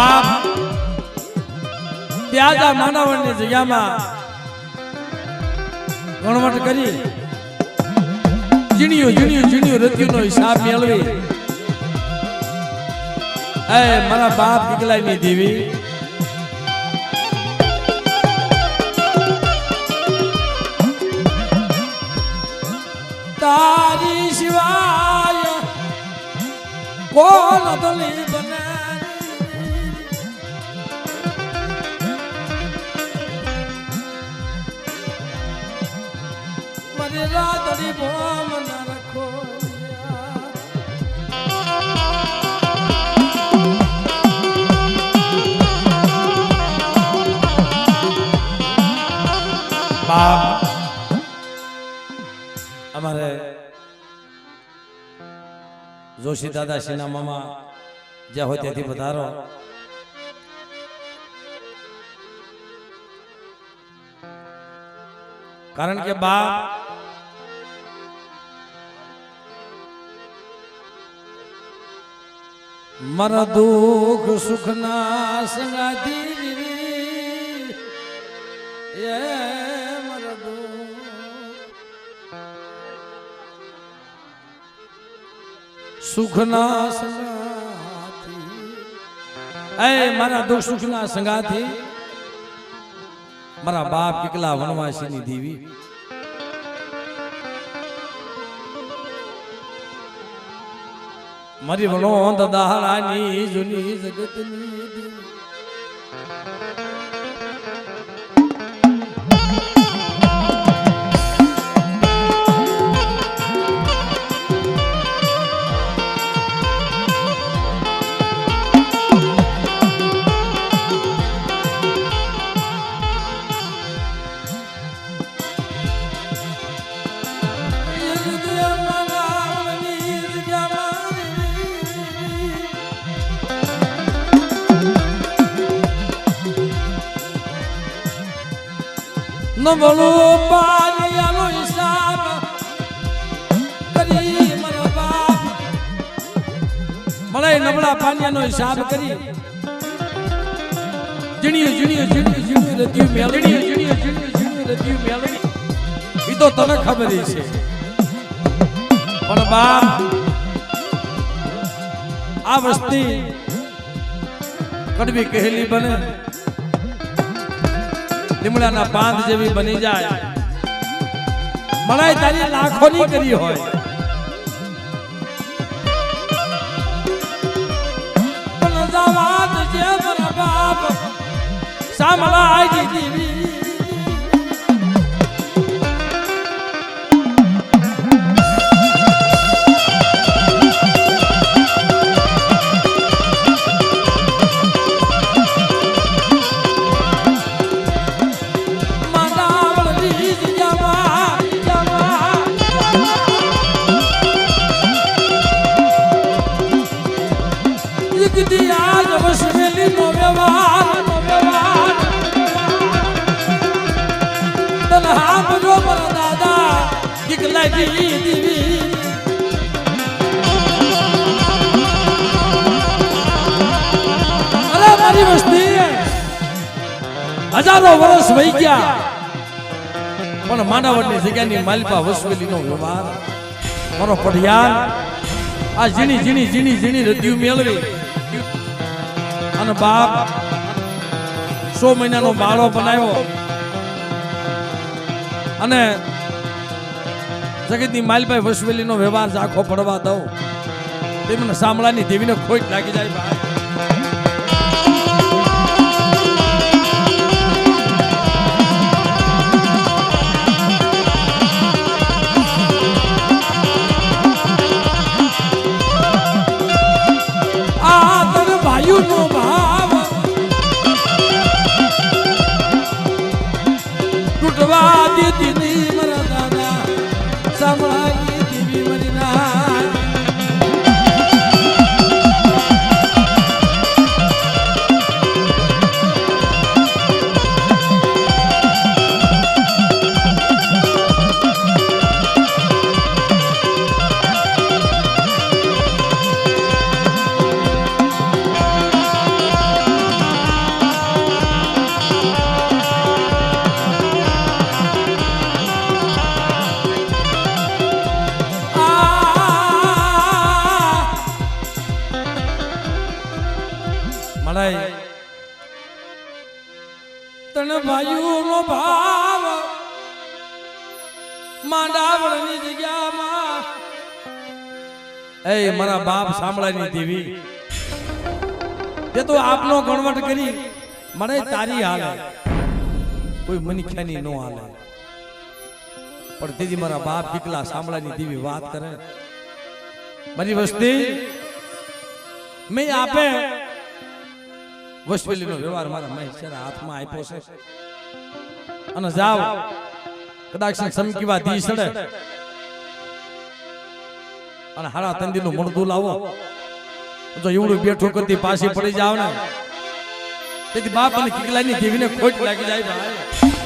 બાપ ત્યાજા માનવની જગ્યામાં ગણવટ કરી ઝીણ્યું રત્યુનો હિસાબ મેળવી એ મારા બાપ દીકલાની દેવી તારી શિવાય કોણ દલી બને મારી રાતડી બોમ ના રખો બાપ અમારે જોશી દાદા શ્રીના મામા જ્યાં હોય ત્યાંથી પધારો. કારણ કે બાપ મારા દુઃખ સુખના સંગાતી એ મારા સુખના સંગાથી એ મારા દુઃખ સુખના સંગાથી મારા બાપ કેટલા વનવાસીની દેવી મારી વનો દાહરાની જૂની જગતની દેવી નબળો પાલિયાનો હિસાબ કરી મારા બાપ મળે નબળા પાલિયાનો હિસાબ કરી ઝીણી રત્યું મેળવી એ તો તને ખબર છે પણ બાપ આ વસ્તી કડવી કહેલી બને લીમડાના પાંદ જેવી બની જાય મલાઈ તારી લાખોની કરી હોય પણ જવાત જે મારા બાપ સાંભળાઈ દીધી હજારો વર્ષ વહી ગયા પણ માનવની જગ્યાની માલપા વસવેલીનો વ્યવહાર મારો પઢિયાર આ ઝીણી રત્યું મેળવી અને બાપ 100 મહિનાનો બાળો બનાવ્યો અને જગતની માલભાઈ વસવેલીનો વ્યવહાર ઝાખો પડવા દઉં તે મને સાંભળાની દેવીને ખોટ લાગી જાય ભાઈ. નો ભાવ તૂટવા દેતી નહીં મારા દાદા સાંભળાઈ દેવી મરી ના મળાય તને ભાઈઓનો ભાવ માંડાવળની જગ્યામાં એ મારા બાપ સાંભળાની દેવી તે તો આપનો ગણવટ કરી મને તારી હાલે કોઈ મનખ્યાની નો હાલે પણ દીદી મારા બાપ દીકલા સાંભળાની દેવી વાત કરે મારી વસ્તી મેં આપે વસવેલીનો વ્યવહાર મારા મહેશના હાથમાં આપ્યો છે અને જાવ કદાચ સમકીવા દી સડે અને હારા તંદીનું મળદું લાવો જો એવડું બેઠું કરતી પાછી પડી જાવ ને તેથી બાપ અને કિકલાની દેવીને ખોટ લાગી જાય ભાઈ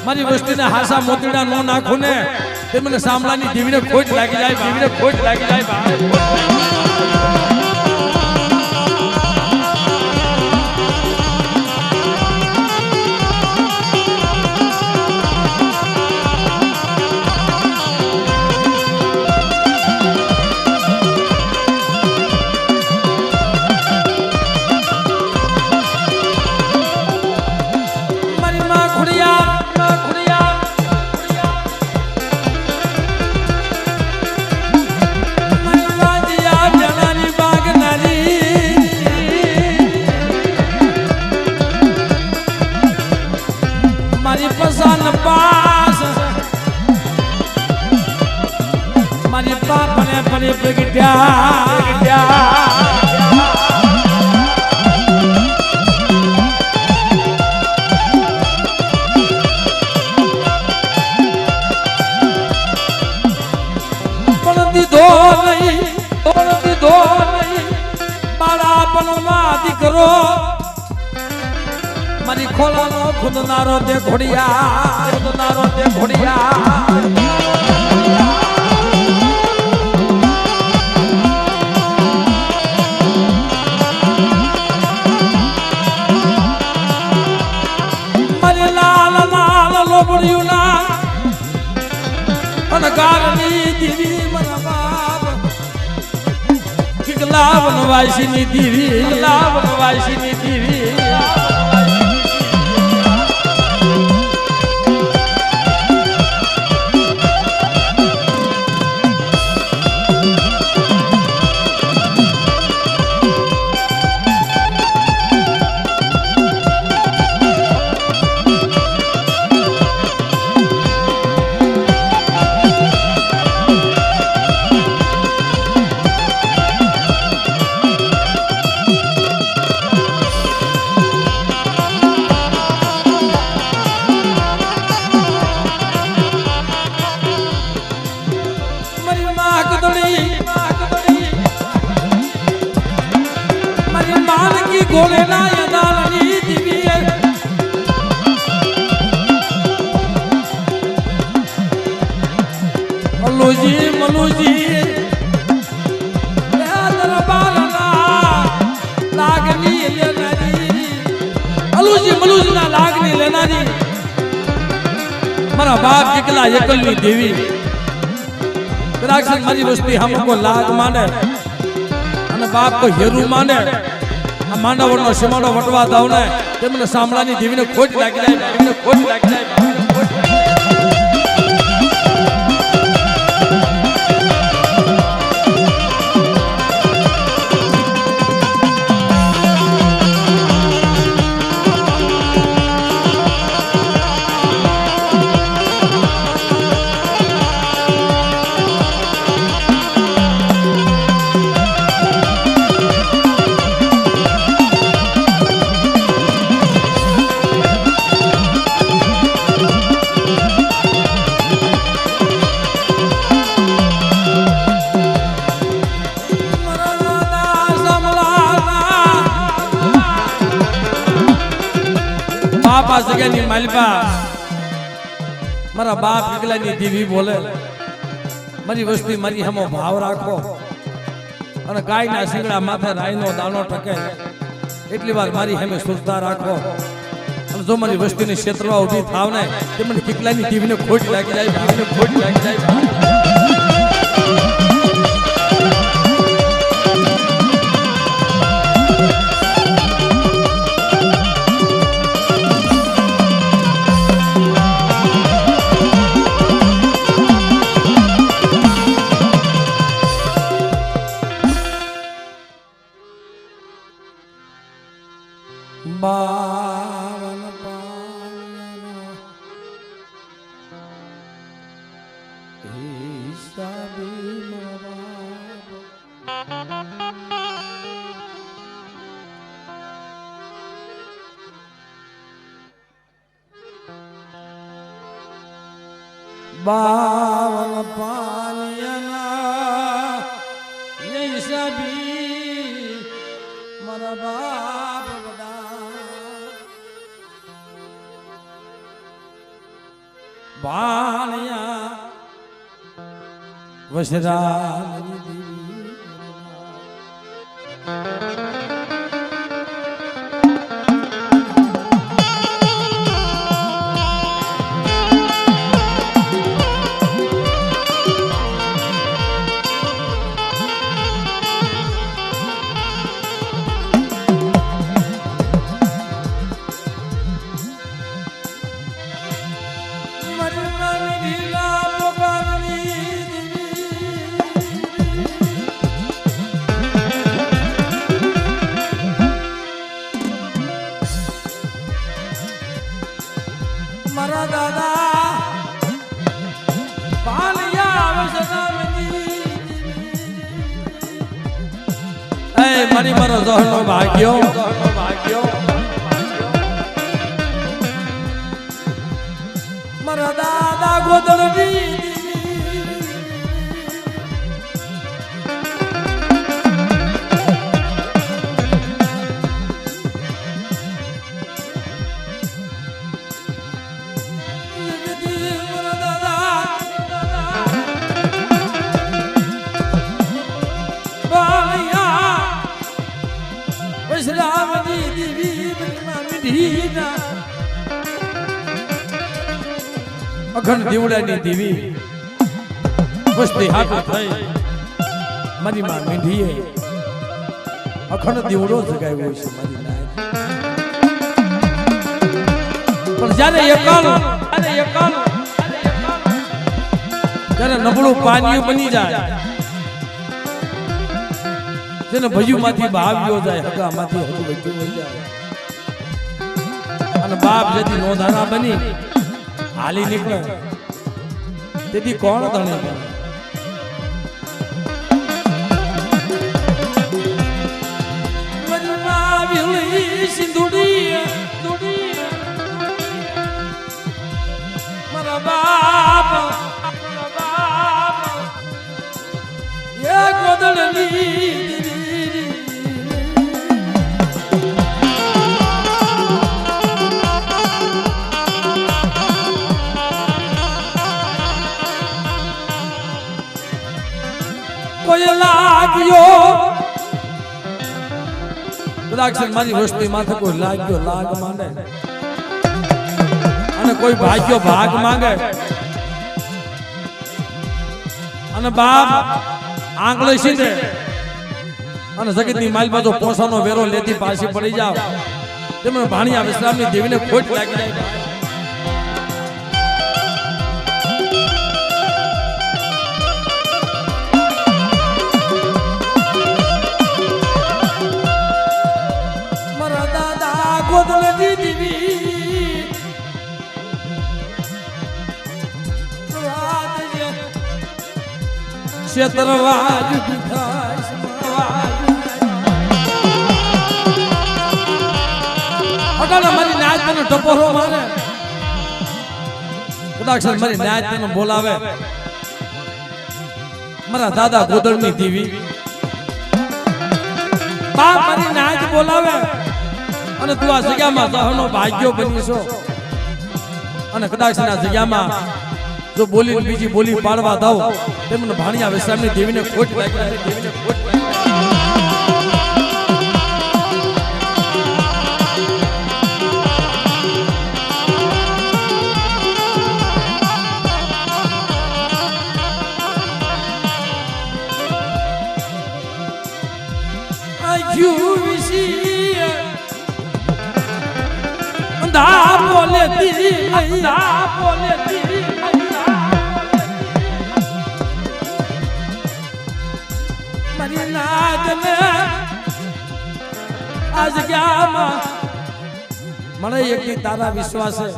મારી વસ્તીને હાસા મોતીડા નો નાખું ને તે મને સાંભળાની દેવીને ખોટ લાગી જાય દેવીને ખોટ લાગી જાય મારી પાપને પરે પ્રગટ્યા પણ દીધો નહીં મારા પનમાં દીકરો મારી ખોલાનો ખુદનારો તે ઘોડિયા વનવાસીની દીવી મલુજી મલુજીના લાગની લેનારી મારા બાપ દીકલા એકલની દેવી કદાચ મારી વસ્તી हमको લાગ માંડે અને બાપ કો હેરુ માંડે આ માંડવનો સીમાડો વટવા દાવ ને તેમને સાંભળાની દેવીને ખોટ લાગી જાય બાપ આ જગ્યાની માલિકા મારા બાપ એકલાની દીવી બોલે મારી વસ્તી મારી હમો ભાવ રાખો અને ગાયના શિંગડા માથે રાઈનો દાણો ટકે એટલી વાર મારી હમે સુરતા રાખો અને જો મારી વસ્તીની ક્ષેત્રમાં ઊભી થાવ ને તે મને એકલાની દીવીને ખોટ લાગી જાય દીવીને ખોટ લાગી જાય બાવન પાના હિસાબે બાવન પાનિયાના હિસાબી મારા બાપ બાણિયા વસરાની દેવી મારા દાદા પાલિયા એ મારી મારો જોહનો ભાગ્યો મારા દાદા ગોદડની અખંડ દીવડાની દીવી વસ્તી હાથ થઈ મારી માં મીંઢીએ અખંડ દીવડો જગાવ્યો છે મારી નાય પણ જ્યારે જ્યારે નબળું પાણીયું બની જાય જેને ભજુમાંથી ભાવ્યો જાય હગામાંથી હગું બચ્યું થઈ જાય અને બાપ જેથી નોંધારા બની હાલી નીકળે તેથી કોણ ધણે મારા બાપ એ ગોદડની કોઈ લાગ્યો કદાક્ષણ મારી વસ્તી માથે કોઈ લાગ્યો લાગ માંડે અને કોઈ ભાગ્યો ભાગ માંગે અને બાપ આંગળે સીધે અને જગતની માલમાં જો પોસાનો વેરો લેતી પાછી પડી જાવ તેમને ભાણિયા વિશ્રામની દેવીને ખોટ લાગી જાય ગોદડની દીવી ક્ષેત્રવાજ અટાણા મારી નાચ તને ટપોરો મારે કદાચ મારી નાચ તને બોલાવે મારા દાદા ગોદડની દીવી બાપ મારી નાચ બોલાવે અને તું આ જગ્યામાં સહનો ભાગ્યો બનીશો અને કદાચ આ જગ્યામાં જો બોલી બીજી બોલી પાડવા દઉં તેમને ભાણિયા વિશ્રામની દેવીને ખોટ લાગી દેવીને ખોટ મને એકની તારા વિશ્વાસ છે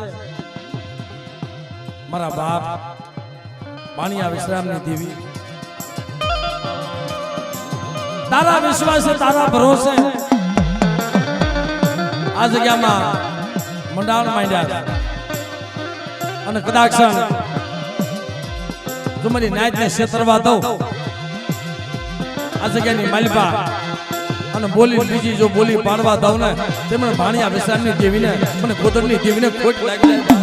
મારા બાપ ભાણિયા વિશ્રામની દેવી તારા વિશ્વાસ છે તારા ભરોસે આ જગ્યામાં મંડાણ માંડ્યા અને કદાચ જો મારી નાયતને છેતરવા દઉં આ જગ્યાની માલિપા અને બોલી બીજી જો બોલી પાડવા દઉં ને તેમણે ભાણિયા વિશ્રામની દેવીને મને ગોદરની દેવીને ખોટ લાગી જાય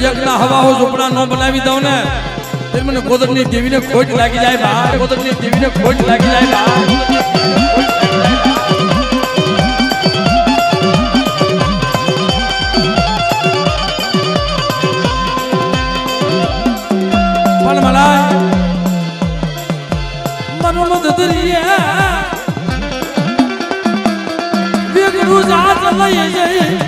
યજ્ઞ હવા હો ઝૂંપડા નો બનાવી દઉં ને તે મને ગોદરની દેવીને ખોટ લાગી જાય બા ગોદરની દેવીને ખોટ લાગી જાય બા પણ મલાય મનો દરિયા વેગનું જાત લઈ જાય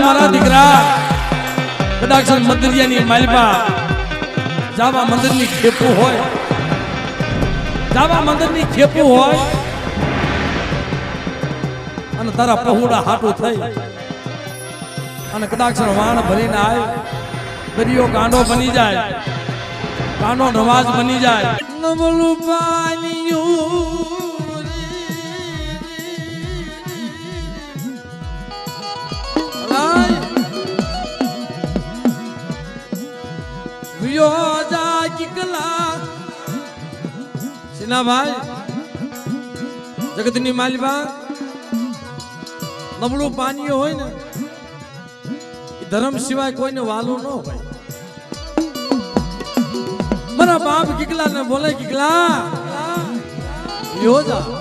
મારા દીકરા કદાચ મંદિરિયાની માલિપા જાવા મંદિરની ખેપું હોય જાવા મંદિરની ખેપું હોય અને તારા પહોળા હાટું થઈ અને કદાચ વાણ ભરીને આવે દરિયો ગાંડો બની જાય ગાંડો નવાજ બની જાય નવલું પાણીયું સિના ભાઈ જગતની માલિબા નબળું પાણી હોય ને ધર્મ સિવાય કોઈને વાલું ન હોય મારા બાપ કિકલા ને બોલે કિકલા યોજા